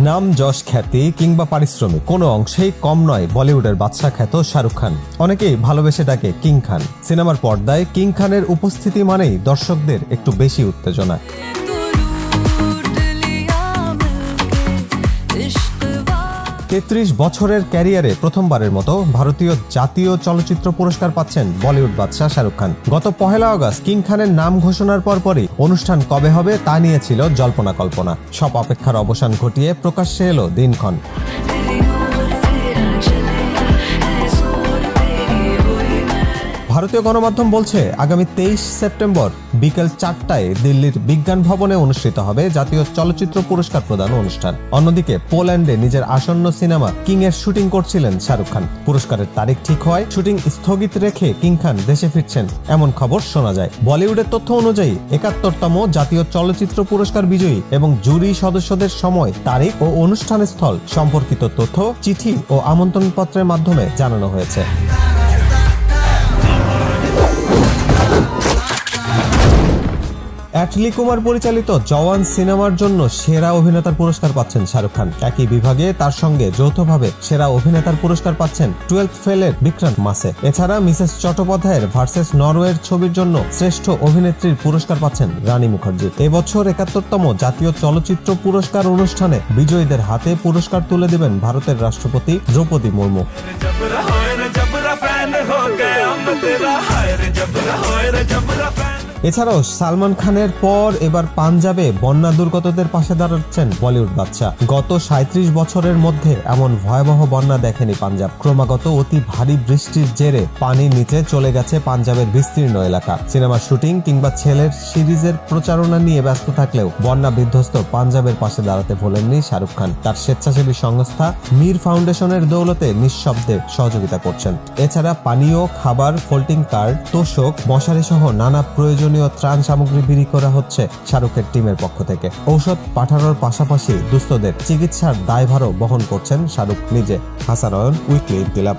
নাম, যশ, খ্যাতি কিংবা পারিশ্রমিক কোনো অংশেই কম নয় বলিউডের বাদশা খ্যাত শাহরুখ খান। অনেকেই ভালোবেসে ডাকে কিং খান। সিনেমার পর্দায় কিং খানের উপস্থিতি মানেই দর্শকদের একটু বেশি উত্তেজনা। ৩৩ বছরের ক্যারিয়ারে প্রথমবারের মতো ভারতীয় জাতীয় চলচ্চিত্র পুরস্কার পাচ্ছেন বলিউড বাদশা শাহরুখ খান। গত ১ আগস্ট কিং খানের নাম ঘোষণার পরপরই অনুষ্ঠান কবে হবে তা নিয়ে ছিল জল্পনা কল্পনা। সব অপেক্ষার অবসান ঘটিয়ে প্রকাশ্যে এলো দিনক্ষণ। ভারতীয় গণমাধ্যম বলছে আগামী ২৩ সেপ্টেম্বর বিকেল ৪টায় দিল্লির বিজ্ঞান ভবনে অনুষ্ঠিত হবে জাতীয় চলচ্চিত্র পুরস্কার প্রদান অনুষ্ঠান। অন্যদিকে পোল্যান্ডে নিজের আসন্ন সিনেমা কিং এর শুটিং করছিলেন শাহরুখ খান। পুরস্কারের তারিখ ঠিক হওয়ায় শুটিং স্থগিত রেখে কিং খান দেশে ফিরছেন এমন খবর শোনা যায়। বলিউডের তথ্য অনুযায়ী ৭১তম জাতীয় চলচ্চিত্র পুরস্কার বিজয়ী এবং জুরি সদস্যদের সময়, তারিখ ও অনুষ্ঠান স্থল সম্পর্কিত তথ্য চিঠি ও আমন্ত্রণপত্রের মাধ্যমে জানানো হয়েছে। অ্যাটলি কুমার পরিচালিত জওয়ান সিনেমার জন্য সেরা অভিনেতার পুরস্কার পাচ্ছেন শাহরুখ খান। একই বিভাগে তার সঙ্গে যৌথভাবে সেরা অভিনেতার পুরস্কার পাচ্ছেন 12th ফেলের বিক্রান্ত মাসে। এছাড়া মিসেস চট্টোপাধ্যায়ের ভার্সেস নরওয়ের ছবির জন্য শ্রেষ্ঠ অভিনেত্রীর পুরস্কার পাচ্ছেন রানী মুখার্জি। এবছর ৭১তম জাতীয় চলচ্চিত্র পুরস্কার অনুষ্ঠানে বিজয়ীদের হাতে পুরস্কার তুলে দেবেন ভারতের রাষ্ট্রপতি দ্রৌপদী মুর্মু। এছাড়াও সালমান খানের পর এবার পাঞ্জাবে বন্যা দুর্গতদের পাশে দাঁড়াচ্ছেন বলিউড বাদশা। গত ৩৭ বছরের মধ্যে এমন ভয়াবহ বন্যা দেখেনি পাঞ্জাব। ক্রমাগত অতি ভারী বৃষ্টির জেরে পানির নিচে চলে গেছে পাঞ্জাবের বিস্তীর্ণ এলাকা। সিনেমার শুটিং কিংবা ছেলের সিরিজের প্রচারণা নিয়ে ব্যস্ত থাকলেও বন্যা বিধ্বস্ত পাঞ্জাবের পাশে দাঁড়াতে ভোলেননি শাহরুখ খান। তার স্বেচ্ছাসেবী সংস্থা মীর ফাউন্ডেশনের দৌলতে নিঃশব্দে সহযোগিতা করছেন। এছাড়া পানীয়, খাবার, ফোল্ডিং কার্ড, তোষক, মশারি সহ নানা প্রয়োজন ত্রাণ সামগ্রী বিক্রি করা হচ্ছে শাহরুখের টিমের পক্ষ থেকে। ঔষধ পাঠানোর পাশাপাশি দুস্থদের চিকিৎসার দায়ভারও বহন করছেন শাহরুখ নিজে। হাসান অয়ন, উইকলি ইনকিলাব।